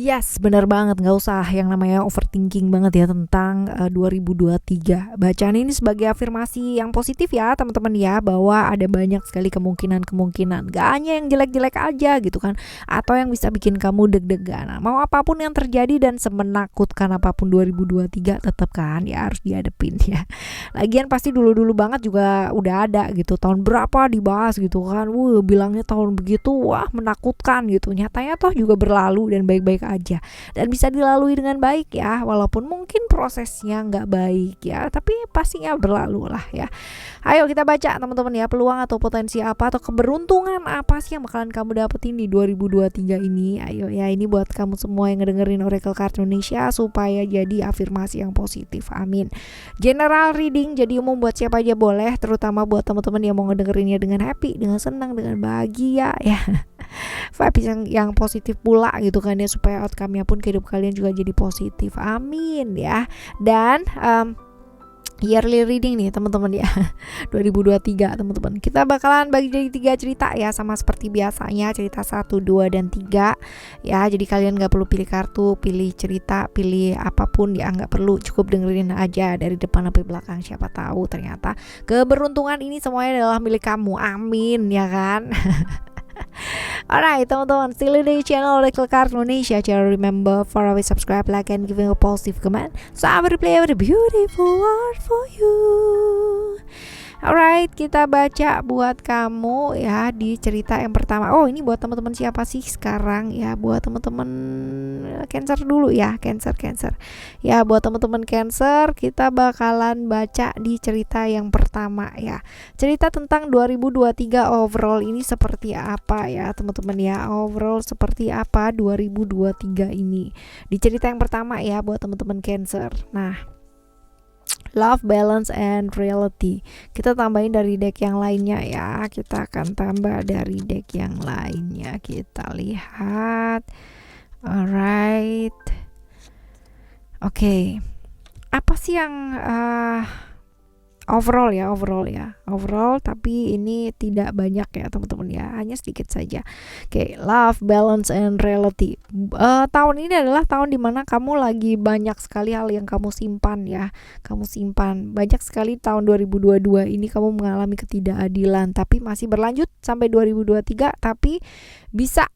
Yes, benar banget. Nggak usah yang namanya overthinking banget ya tentang 2023. Bacaan ini sebagai afirmasi yang positif ya teman-teman ya, bahwa ada banyak sekali kemungkinan-kemungkinan. Gak hanya yang jelek-jelek aja gitu kan, atau yang bisa bikin kamu deg-degan. Nah, mau apapun yang terjadi dan semenakutkan apapun 2023 tetap kan ya harus dihadepin ya. Lagian pasti dulu-dulu banget juga udah ada gitu. Tahun berapa dibahas gitu kan. Bilangnya tahun begitu, wah menakutkan gitu. Nyatanya toh juga berlalu dan baik-baik aja dan bisa dilalui dengan baik ya, walaupun mungkin prosesnya nggak baik ya, tapi pastinya berlalu lah ya. Ayo kita baca teman-teman ya, peluang atau potensi apa atau keberuntungan apa sih yang bakalan kamu dapetin di 2023 ini. Ayo ya, ini buat kamu semua yang ngedengerin Oracle Card Indonesia supaya jadi afirmasi yang positif, amin. General reading jadi umum buat siapa aja boleh, terutama buat teman-teman yang mau ngedengerinnya dengan happy, dengan senang, dengan bahagia ya. Vibes yang positif pula gitu kan ya, supaya outcome-nya pun ke hidup kalian juga jadi positif, amin ya. Dan yearly reading nih teman-teman ya 2023 teman-teman, kita bakalan bagi jadi 3 cerita ya, sama seperti biasanya cerita 1, 2, dan 3 ya. Jadi kalian gak perlu pilih kartu, pilih cerita, pilih apapun ya, gak perlu, cukup dengerin aja dari depan sampai belakang. Siapa tahu ternyata keberuntungan ini semuanya adalah milik kamu, amin ya kan. Alright teman-teman, still di channel Oracle Card Indonesia. Jangan remember for always subscribe, like, and giving a positive comment, so I will play with a beautiful word for you. Alright, kita baca buat kamu ya di cerita yang pertama. Oh, ini buat teman-teman siapa sih sekarang ya? Buat teman-teman Cancer dulu ya, Cancer. Ya, buat teman-teman Cancer, kita bakalan baca di cerita yang pertama ya. Cerita tentang 2023 overall ini seperti apa ya, teman-teman ya. Overall seperti apa 2023 ini. Di cerita yang pertama ya buat teman-teman Cancer. Nah, Love, Balance, and Reality. Kita tambahin dari deck yang lainnya ya. Kita akan tambah dari deck yang lainnya. Kita lihat. Alright. Oke. Apa sih yang overall overall, tapi ini tidak banyak ya teman-teman ya, hanya sedikit saja. Oke, Love, Balance, and Reality. Tahun ini adalah tahun dimana kamu lagi banyak sekali hal yang kamu simpan ya, banyak sekali. Tahun 2022 ini kamu mengalami ketidakadilan, tapi masih berlanjut sampai 2023, tapi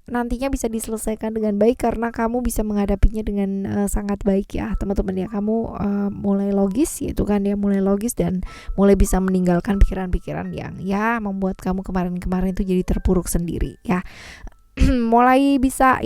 nantinya bisa diselesaikan dengan baik karena kamu bisa menghadapinya dengan sangat baik ya teman-teman ya. Kamu mulai logis gitu kan ya, mulai logis dan mulai bisa meninggalkan pikiran-pikiran yang ya membuat kamu kemarin-kemarin itu jadi terpuruk sendiri ya. mulai bisa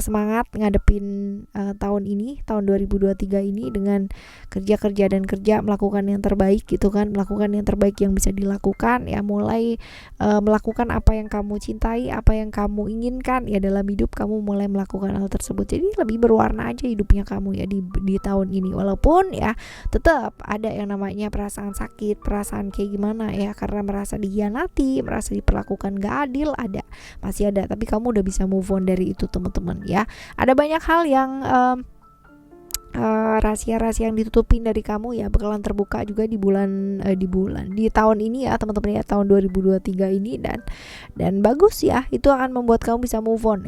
semangat ngadepin tahun 2023 ini dengan kerja dan kerja, melakukan yang terbaik gitu kan, melakukan yang terbaik yang bisa dilakukan ya. Mulai melakukan apa yang kamu cintai, apa yang kamu inginkan ya dalam hidup. Kamu mulai melakukan hal tersebut, jadi lebih berwarna aja hidupnya kamu ya di tahun ini. Walaupun ya tetap ada yang namanya perasaan sakit, perasaan kayak gimana ya, karena merasa dikhianati, merasa diperlakukan gak adil, masih ada, tapi kamu udah bisa move on dari itu teman-teman ya. Ada banyak hal yang rahasia-rahasia yang ditutupin dari kamu ya bakalan terbuka juga di tahun ini ya teman-teman ya, tahun 2023 ini. Dan bagus ya, itu akan membuat kamu bisa move on.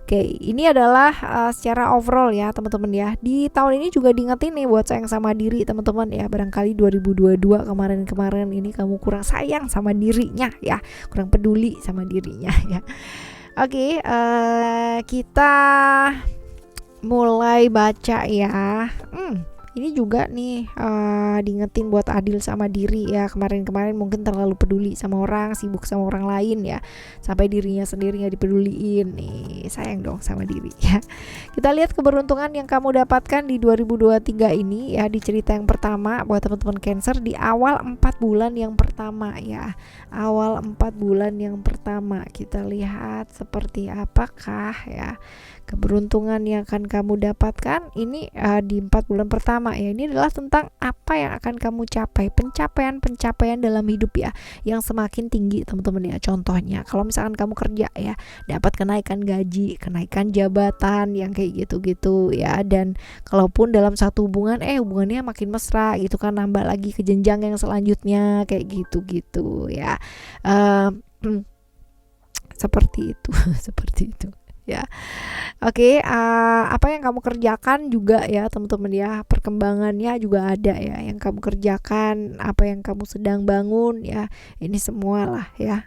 Oke, ini adalah secara overall ya teman-teman ya. Di tahun ini juga diingetin nih buat sayang sama diri teman-teman ya. Barangkali 2022 kemarin ini kamu kurang sayang sama dirinya ya, kurang peduli sama dirinya ya. Oke, kita mulai baca ya. Ini juga nih diingetin buat adil sama diri ya. Kemarin mungkin terlalu peduli sama orang, sibuk sama orang lain ya, sampai dirinya sendiri gak dipeduliin nih. Sayang dong sama diri ya. Kita lihat keberuntungan yang kamu dapatkan di 2023 ini ya. Di cerita yang pertama buat teman-teman Cancer, di awal 4 bulan yang pertama ya. Awal 4 bulan yang pertama, kita lihat seperti apakah ya keberuntungan yang akan kamu dapatkan ini di 4 bulan pertama ya. Ini adalah tentang apa yang akan kamu capai, pencapaian dalam hidup ya, yang semakin tinggi teman-teman ya. Contohnya kalau misalkan kamu kerja ya, dapat kenaikan gaji, kenaikan jabatan yang kayak gitu-gitu ya. Dan kalaupun dalam satu hubungan hubungannya makin mesra gitu kan, nambah lagi ke jenjang yang selanjutnya kayak gitu-gitu ya. Seperti itu ya. Oke, apa yang kamu kerjakan juga ya teman-teman ya, perkembangannya juga ada ya yang kamu kerjakan, apa yang kamu sedang bangun ya, ini semua lah ya.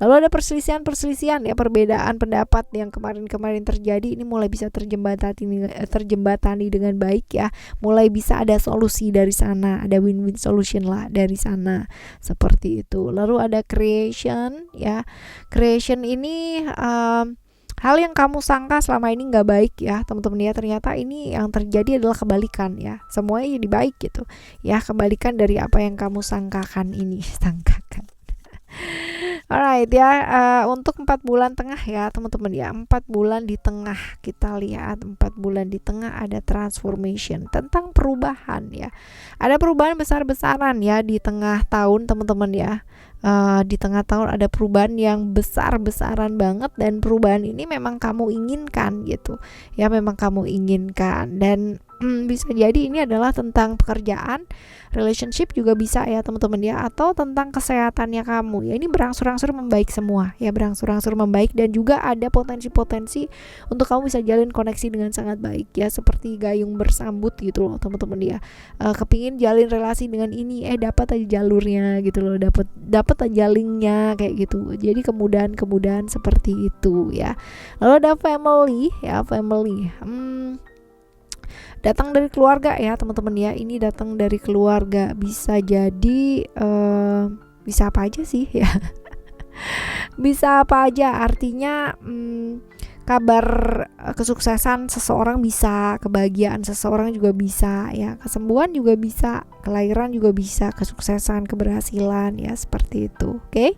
Lalu ada perselisihan-perselisihan ya, perbedaan pendapat yang kemarin-kemarin terjadi ini mulai bisa terjembatani dengan baik ya, mulai bisa ada solusi dari sana, ada win-win solution lah dari sana, seperti itu. Lalu ada creation ya, creation ini hal yang kamu sangka selama ini nggak baik ya teman-teman ya, ternyata ini yang terjadi adalah kebalikan ya, semuanya jadi baik gitu ya, kebalikan dari apa yang kamu sangkakan ini. Sangkakan. Alright ya, untuk 4 bulan tengah ya teman-teman ya, 4 bulan di tengah, kita lihat 4 bulan di tengah ada transformation, tentang perubahan ya, ada perubahan besar-besaran ya di tengah tahun teman-teman ya. Di tengah tahun ada perubahan yang besar-besaran banget, dan perubahan ini memang kamu inginkan gitu ya, memang kamu inginkan, dan bisa jadi ini adalah tentang pekerjaan, relationship juga bisa ya teman-teman ya, atau tentang kesehatannya kamu ya, ini berangsur-angsur membaik semua ya, berangsur-angsur membaik, dan juga ada potensi-potensi untuk kamu bisa jalin koneksi dengan sangat baik ya, seperti gayung bersambut gitu loh teman-teman ya. Kepingin jalin relasi dengan ini, dapat aja jalurnya gitu loh, dapat aja linknya kayak gitu, jadi kemudahan-kemudahan seperti itu ya. Lalu ada family ya, family datang dari keluarga ya teman-teman ya, ini datang dari keluarga, bisa jadi bisa apa aja sih ya. Bisa apa aja, artinya kabar kesuksesan seseorang bisa, kebahagiaan seseorang juga bisa ya, kesembuhan juga bisa, kelahiran juga bisa, kesuksesan, keberhasilan ya, seperti itu. Oke.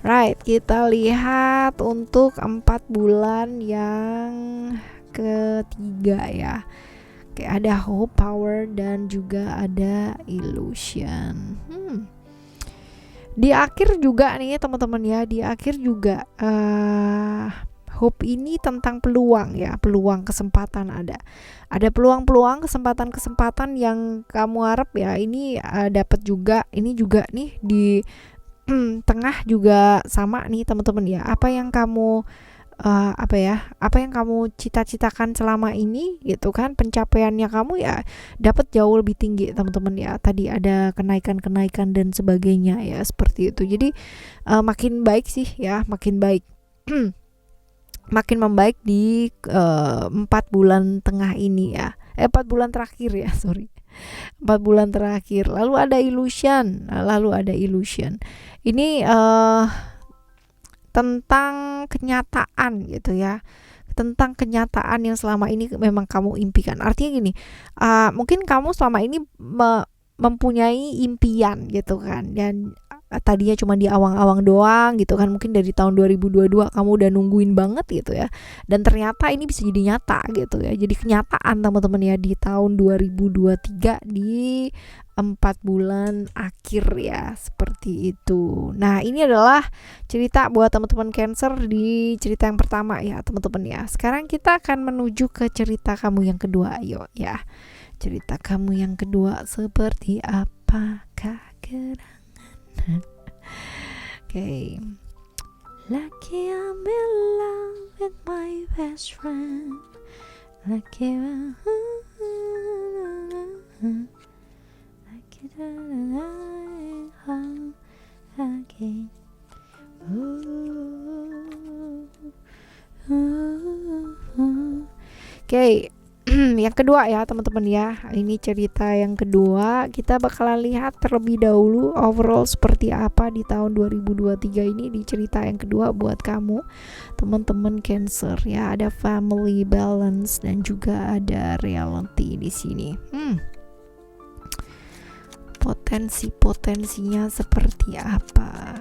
Right, kita lihat untuk 4 bulan yang ketiga ya. Oke, ada hope, power, dan juga ada illusion. Di akhir juga nih teman-teman ya, di akhir juga hope ini tentang peluang ya, peluang, kesempatan, ada peluang-peluang, kesempatan-kesempatan yang kamu harap ya, ini dapat juga, ini juga nih di tengah juga sama nih teman-teman ya, apa yang kamu apa yang kamu cita-citakan selama ini gitu kan, pencapaiannya kamu ya dapat jauh lebih tinggi teman-teman ya, tadi ada kenaikan dan sebagainya ya, seperti itu. Jadi makin baik sih ya, makin baik. Makin membaik di 4 bulan tengah ini ya, 4 bulan terakhir ya, sorry, 4 bulan terakhir. Lalu ada illusion, ini tentang kenyataan gitu ya, tentang kenyataan yang selama ini memang kamu impikan. Artinya gini, mungkin kamu selama ini mempunyai impian gitu kan, dan tadinya cuma di awang-awang doang gitu kan, mungkin dari tahun 2022 kamu udah nungguin banget gitu ya, dan ternyata ini bisa jadi nyata gitu ya, jadi kenyataan teman-teman ya di tahun 2023 di 4 bulan akhir ya, seperti itu. Nah, ini adalah cerita buat teman-teman Cancer di cerita yang pertama ya teman-teman ya. Sekarang kita akan menuju ke cerita kamu yang kedua, ayo ya. Cerita kamu yang kedua seperti apakah gerangan? Okay. Lucky I'm in love with my best friend. Lucky again. Okay. Yang kedua ya teman-teman ya, ini cerita yang kedua, kita bakalan lihat terlebih dahulu overall seperti apa di tahun 2023 ini di cerita yang kedua buat kamu teman-teman Cancer ya. Ada family, balance, dan juga ada reality di sini. Potensi-potensinya seperti apa?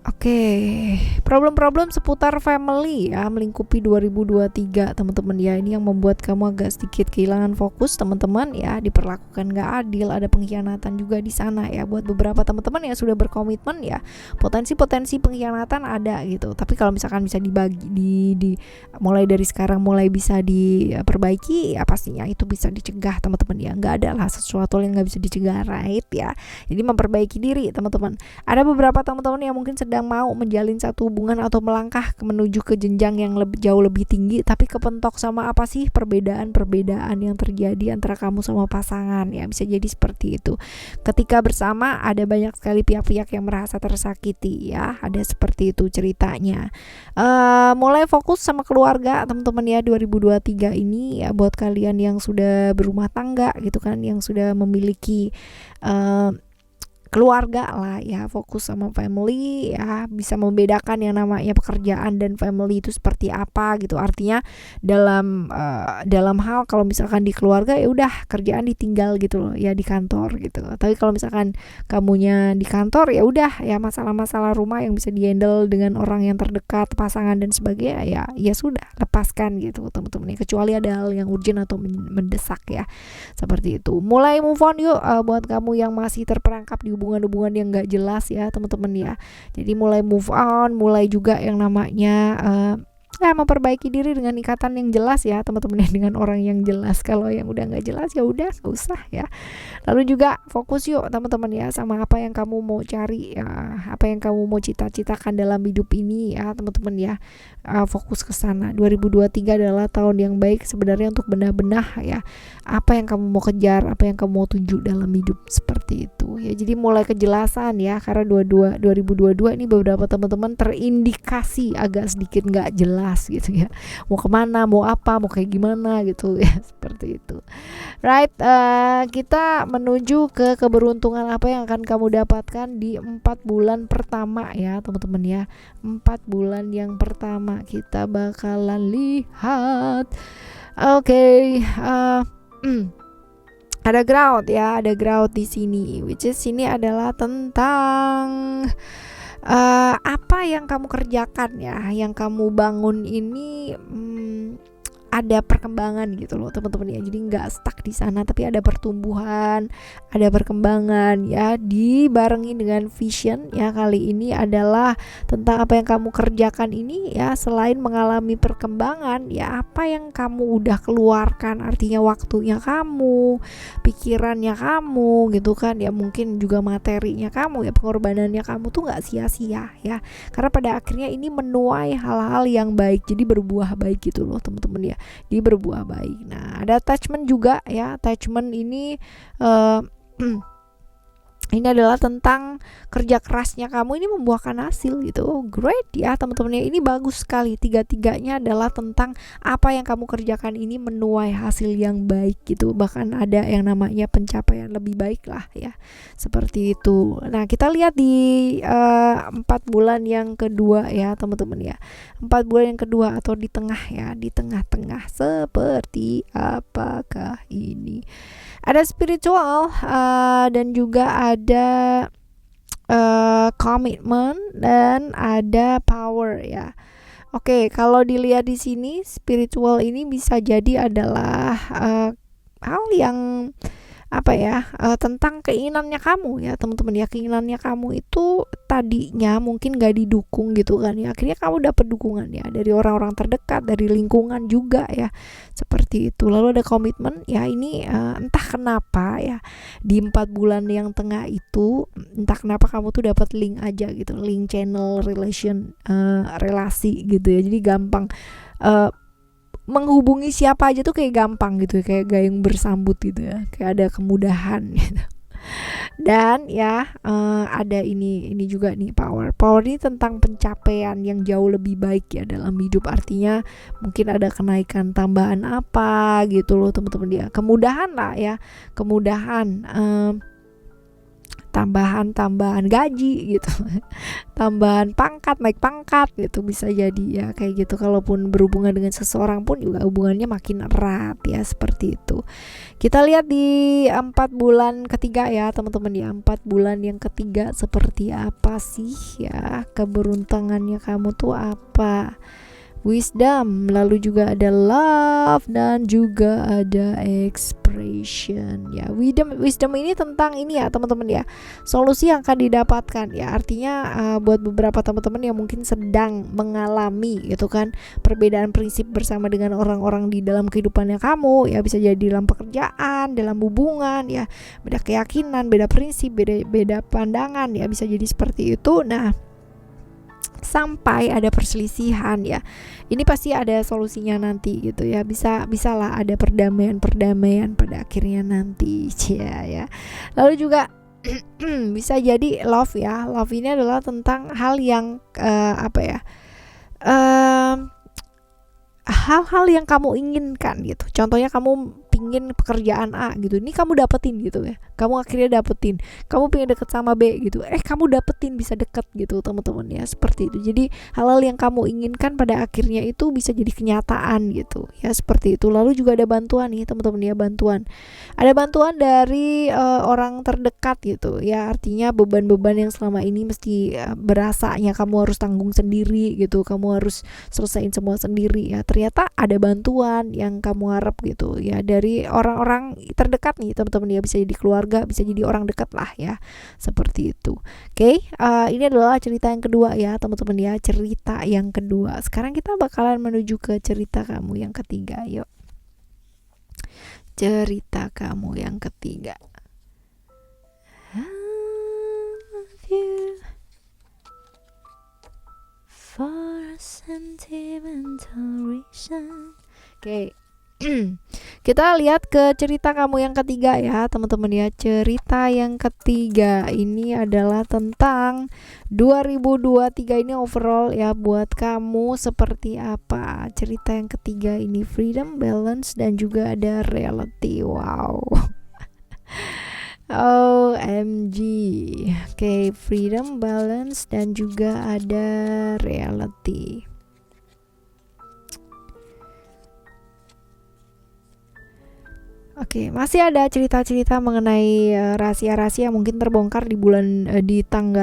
Oke, Problem-problem seputar family ya melingkupi 2023 teman-teman ya. Ini yang membuat kamu agak sedikit kehilangan fokus teman-teman ya, diperlakukan gak adil, ada pengkhianatan juga di sana ya. Buat beberapa teman-teman yang sudah berkomitmen ya, potensi-potensi pengkhianatan ada gitu. Tapi kalau misalkan bisa dibagi mulai dari sekarang mulai bisa diperbaiki ya, pastinya itu bisa dicegah teman-teman ya. Nggak ada lah sesuatu yang nggak bisa dicegah, right ya. Jadi memperbaiki diri teman-teman. Ada beberapa teman-teman yang mungkin sedang mau menjalin satu hubungan atau melangkah menuju ke jenjang yang jauh lebih tinggi, tapi kepentok sama apa sih perbedaan yang terjadi antara kamu sama pasangan ya. Bisa jadi seperti itu. Ketika bersama ada banyak sekali pihak-pihak yang merasa tersakiti ya, ada seperti itu ceritanya. Mulai fokus sama keluarga teman-teman ya 2023 ini ya, buat kalian yang sudah berumah tangga gitu kan, yang sudah memiliki keluarga lah ya, fokus sama family ya, bisa membedakan yang namanya pekerjaan dan family itu seperti apa gitu. Artinya dalam hal kalau misalkan di keluarga ya udah kerjaan ditinggal gitu loh ya di kantor gitu. Tapi kalau misalkan kamunya di kantor ya udah ya, masalah-masalah rumah yang bisa dihandle dengan orang yang terdekat, pasangan dan sebagainya ya sudah lepaskan gitu teman-teman. Kecuali ada hal yang urgent atau mendesak ya. Seperti itu. Mulai move on yuk buat kamu yang masih terperangkap di hubungan-hubungan yang gak jelas ya teman-teman ya. Jadi mulai move on, mulai juga yang namanya memperbaiki diri dengan ikatan yang jelas ya teman-teman ya, dengan orang yang jelas. Kalau yang udah nggak jelas ya udah nggak usah ya. Lalu juga fokus yuk teman-teman ya sama apa yang kamu mau cari ya, apa yang kamu mau cita-citakan dalam hidup ini ya teman-teman ya. Fokus ke sana. 2023 adalah tahun yang baik sebenarnya untuk benar-benar ya apa yang kamu mau kejar, apa yang kamu mau tuju dalam hidup, seperti itu ya. Jadi mulai kejelasan ya, karena 2022 ini beberapa teman-teman terindikasi agak sedikit nggak jelas gitu ya, mau kemana, mau apa, mau kayak gimana gitu ya, seperti itu. Right, kita menuju ke keberuntungan apa yang akan kamu dapatkan di 4 bulan pertama ya teman-teman ya. 4 bulan yang pertama kita bakalan lihat. Oke, ada ground ya, ada ground di sini, which is ini adalah tentang apa yang kamu kerjakan ya, yang kamu bangun ini ada perkembangan gitu loh teman-teman ya. Jadi nggak stuck di sana, tapi ada pertumbuhan, ada perkembangan ya, dibarengi dengan vision ya. Kali ini adalah tentang apa yang kamu kerjakan ini ya, selain mengalami perkembangan ya, apa yang kamu udah keluarkan, artinya waktunya kamu, pikirannya kamu gitu kan ya, mungkin juga materinya kamu ya, pengorbanannya kamu tuh nggak sia-sia ya, karena pada akhirnya ini menuai hal-hal yang baik, jadi berbuah baik gitu loh teman-teman ya, di berbuah baik. Nah, ada attachment juga ya. Attachment ini ini adalah tentang kerja kerasnya kamu ini membuahkan hasil gitu. Great ya teman-teman ya. Ini bagus sekali. Tiga-tiganya adalah tentang apa yang kamu kerjakan ini menuai hasil yang baik gitu. Bahkan ada yang namanya pencapaian lebih baik lah ya. Seperti itu. Nah, kita lihat di 4 bulan yang kedua ya teman-teman ya. 4 bulan yang kedua atau di tengah ya, di tengah-tengah seperti apakah ini? Ada spiritual dan juga ada komitmen dan ada power ya. Oke, kalau dilihat di sini spiritual ini bisa jadi adalah hal yang apa ya, tentang keinginannya kamu ya teman-teman ya. Keinginannya kamu itu tadinya mungkin gak didukung gitu kan ya, akhirnya kamu dapat dukungan ya dari orang-orang terdekat, dari lingkungan juga ya, seperti itu. Lalu ada komitmen ya, ini entah kenapa ya di 4 bulan yang tengah itu, entah kenapa kamu tuh dapat link aja gitu, link channel relasi gitu ya. Jadi gampang menghubungi siapa aja tuh kayak gampang gitu, kayak gayung bersambut gitu ya, kayak ada kemudahan gitu. Dan ya ada ini juga nih, power ini tentang pencapaian yang jauh lebih baik ya dalam hidup, artinya mungkin ada kenaikan tambahan apa gitu loh teman-teman dia, kemudahan lah ya, kemudahan tambahan gaji gitu. Tambahan pangkat, naik pangkat gitu bisa jadi ya kayak gitu. Kalaupun berhubungan dengan seseorang pun juga hubungannya makin erat ya, seperti itu. Kita lihat di 4 bulan ketiga ya teman-teman ya. 4 bulan yang ketiga seperti apa sih ya, keberuntungannya kamu tuh apa? Wisdom, lalu juga ada love dan juga ada expression ya. Wisdom ini tentang ini ya teman-teman ya, solusi yang akan didapatkan ya. Artinya buat beberapa teman-teman yang mungkin sedang mengalami gitu kan perbedaan prinsip bersama dengan orang-orang di dalam kehidupannya kamu ya, bisa jadi dalam pekerjaan, dalam hubungan ya, beda keyakinan, beda prinsip, beda pandangan ya, bisa jadi seperti itu. Nah, sampai ada perselisihan ya, ini pasti ada solusinya nanti gitu ya, bisalah ada perdamaian pada akhirnya nanti ya. Lalu juga bisa jadi love ya. Love ini adalah tentang hal yang hal-hal yang kamu inginkan gitu. Contohnya kamu pingin pekerjaan A gitu, ini kamu dapetin gitu ya, kamu akhirnya dapetin. Kamu pengen deket sama B gitu, kamu dapetin, bisa deket gitu teman-teman ya, seperti itu. Jadi hal-hal yang kamu inginkan pada akhirnya itu bisa jadi kenyataan gitu ya, seperti itu. Lalu juga ada bantuan nih teman-teman ya, ada bantuan dari orang terdekat gitu ya. Artinya beban-beban yang selama ini mesti berasanya kamu harus tanggung sendiri gitu, kamu harus selesaiin semua sendiri ya, ternyata ada bantuan yang kamu harap gitu ya dari orang-orang terdekat nih teman-teman ya, bisa jadi keluarga, bisa jadi orang dekat lah ya, seperti itu. Oke, ini adalah cerita yang kedua ya teman-teman ya, cerita yang kedua. Sekarang kita bakalan menuju ke cerita kamu yang ketiga. Yuk, cerita kamu yang ketiga. For a sentimental reason. Oke. Kita lihat ke cerita kamu yang ketiga ya teman-teman ya. Cerita yang ketiga ini adalah tentang 2023 ini overall ya, buat kamu seperti apa. Cerita yang ketiga ini freedom, balance, dan juga ada reality. Wow. OMG. Oke, freedom, balance, dan juga ada reality. Oke, masih ada cerita-cerita mengenai rahasia-rahasia yang mungkin terbongkar di bulan di tahun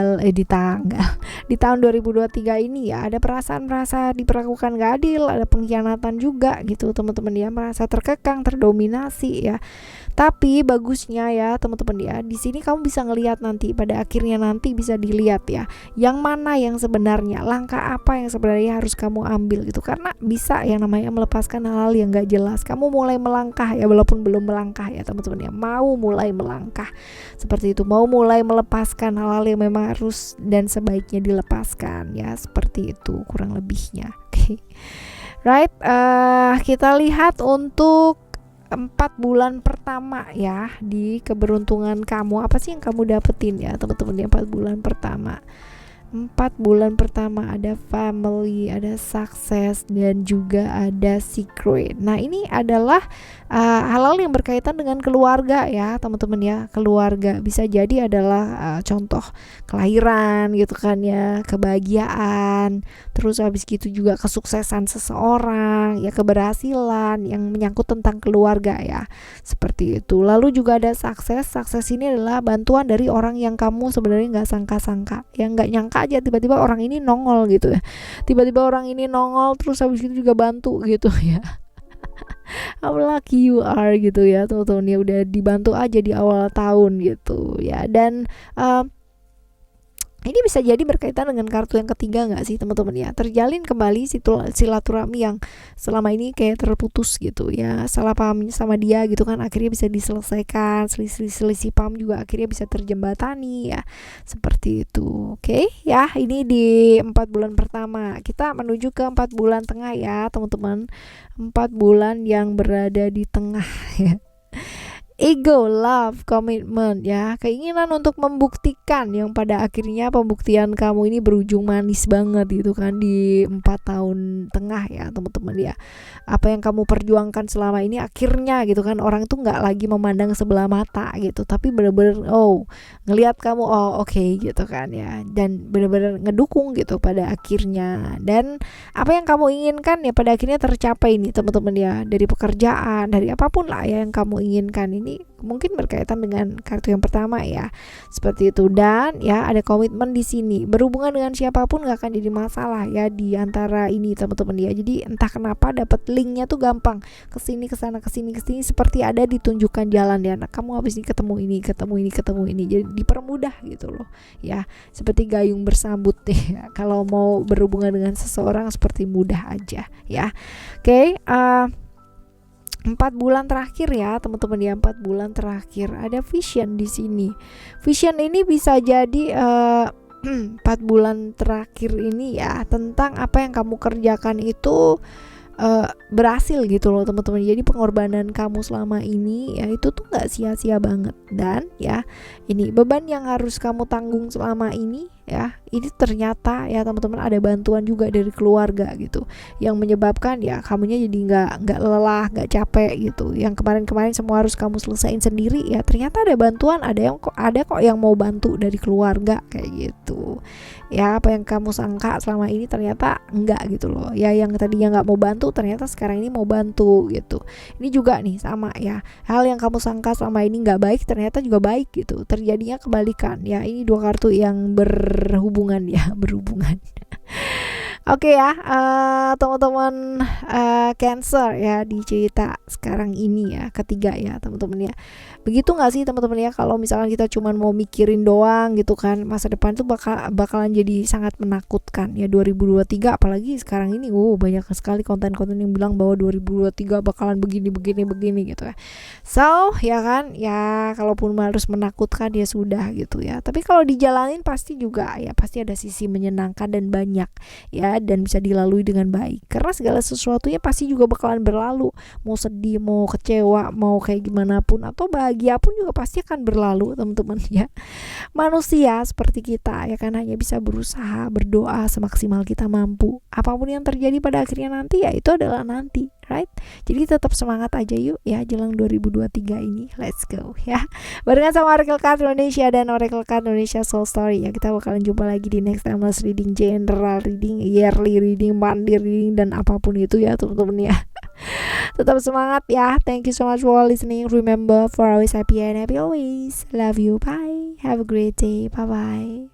2023 ini ya. Ada perasaan merasa diperlakukan gak adil, ada pengkhianatan juga gitu teman-teman ya, merasa terkekang, terdominasi ya. Tapi bagusnya ya teman-teman ya, di sini kamu bisa ngelihat nanti, pada akhirnya nanti bisa dilihat ya, yang mana yang sebenarnya, langkah apa yang sebenarnya harus kamu ambil gitu. Karena bisa yang namanya melepaskan hal-hal yang gak jelas. Kamu mulai melangkah ya, walaupun belum melangkah ya teman-teman ya, mau mulai melangkah seperti itu, mau mulai melepaskan hal-hal yang memang harus dan sebaiknya dilepaskan ya, seperti itu kurang lebihnya. Oke. Right, kita lihat untuk 4 bulan pertama ya di keberuntungan kamu. Apa sih yang kamu dapetin ya teman-teman di 4 bulan pertama? 4 bulan pertama ada family, ada success, dan juga ada secret. Nah, ini adalah hal-hal yang berkaitan dengan keluarga ya teman-teman ya. Keluarga bisa jadi adalah contoh kelahiran gitu kan ya, kebahagiaan, terus habis gitu juga kesuksesan seseorang ya, keberhasilan yang menyangkut tentang keluarga ya, seperti itu. Lalu juga ada sukses ini adalah bantuan dari orang yang kamu sebenarnya nggak sangka-sangka, yang nggak nyangka aja tiba-tiba orang ini nongol gitu ya, tiba-tiba orang ini nongol terus habis itu juga bantu gitu ya. How lucky you are gitu ya teman-teman ya, udah dibantu aja di awal tahun gitu ya. Dan ini bisa jadi berkaitan dengan kartu yang ketiga nggak sih teman-teman ya, terjalin kembali silaturahmi yang selama ini kayak terputus gitu ya, salah paham sama dia gitu kan, akhirnya bisa diselesaikan, selisih paham juga akhirnya bisa terjembatani ya, seperti itu. Oke ya, ini di 4 bulan pertama. Kita menuju ke 4 bulan tengah ya teman-teman, 4 bulan yang berada di tengah ya. Ego, love, komitmen ya, keinginan untuk membuktikan yang pada akhirnya pembuktian kamu ini berujung manis banget gitu kan di 4 tahun tengah ya teman-teman ya. Apa yang kamu perjuangkan selama ini akhirnya gitu kan orang tuh nggak lagi memandang sebelah mata gitu, tapi bener-bener ngelihat kamu oke, gitu kan ya, dan bener-bener ngedukung gitu pada akhirnya. Dan apa yang kamu inginkan ya pada akhirnya tercapai nih teman-teman ya, dari pekerjaan, dari apapun lah ya yang kamu inginkan. Ini mungkin berkaitan dengan kartu yang pertama ya, seperti itu. Dan ya ada komitmen di sini, berhubungan dengan siapapun gak akan jadi masalah ya di antara ini teman-teman ya. Jadi entah kenapa dapat linknya tuh gampang, kesini kesana kesini kesini, seperti ada ditunjukkan jalan ya. Nah, kamu habis ini ketemu ini, jadi dipermudah gitu loh ya, seperti gayung bersambut deh ya. Kalau mau berhubungan dengan seseorang seperti mudah aja ya. Oke, 4 bulan terakhir ya teman-teman ya, 4 bulan terakhir ada vision di sini. Vision ini bisa jadi 4 bulan terakhir ini ya tentang apa yang kamu kerjakan itu berhasil gitu loh teman-teman. Jadi pengorbanan kamu selama ini ya itu tuh nggak sia-sia banget. Dan ya ini beban yang harus kamu tanggung selama ini ya, ini ternyata ya teman-teman ada bantuan juga dari keluarga gitu, yang menyebabkan ya kamunya jadi nggak lelah, nggak capek gitu. Yang kemarin-kemarin semua harus kamu selesain sendiri ya, ternyata ada bantuan, ada kok yang mau bantu dari keluarga kayak gitu ya. Apa yang kamu sangka selama ini ternyata enggak gitu loh ya, yang tadinya nggak mau bantu ternyata sekarang ini mau bantu gitu. Ini juga nih sama ya, hal yang kamu sangka selama ini nggak baik ternyata juga baik gitu, terjadinya kebalikan ya. Ini 2 kartu yang berhubungan ya, berhubungan. Oke ya, teman-teman Cancer ya, di cerita sekarang ini ya, ketiga ya teman-teman ya. Begitu nggak sih teman-teman ya, kalau misalkan kita cuman mau mikirin doang gitu kan, masa depan tuh bakalan jadi sangat menakutkan ya 2023. Apalagi sekarang ini banyak sekali konten-konten yang bilang bahwa 2023 bakalan begini gitu ya. So ya kan ya, kalaupun harus menakutkan ya sudah gitu ya, tapi kalau dijalanin pasti juga ya, pasti ada sisi menyenangkan dan banyak ya, dan bisa dilalui dengan baik, karena segala sesuatunya pasti juga bakalan berlalu. Mau sedih, mau kecewa, mau kayak gimana pun, atau bahagia pun juga pasti akan berlalu teman-teman ya. Manusia seperti kita ya kan, hanya bisa berusaha, berdoa semaksimal kita mampu. Apapun yang terjadi pada akhirnya nanti ya itu adalah nanti, right? Jadi tetap semangat aja yuk ya, jelang 2023 ini. Let's go ya, barengan sama Oracle Card Indonesia dan Oracle Card Indonesia Soul Story ya. Kita bakalan jumpa lagi di next timeless reading, general reading, yearly reading, monthly reading, dan apapun itu ya teman-teman ya. Tetap semangat ya. Thank you so much for listening. Remember, for always happy and happy always. Love you. Bye. Have a great day. Bye bye.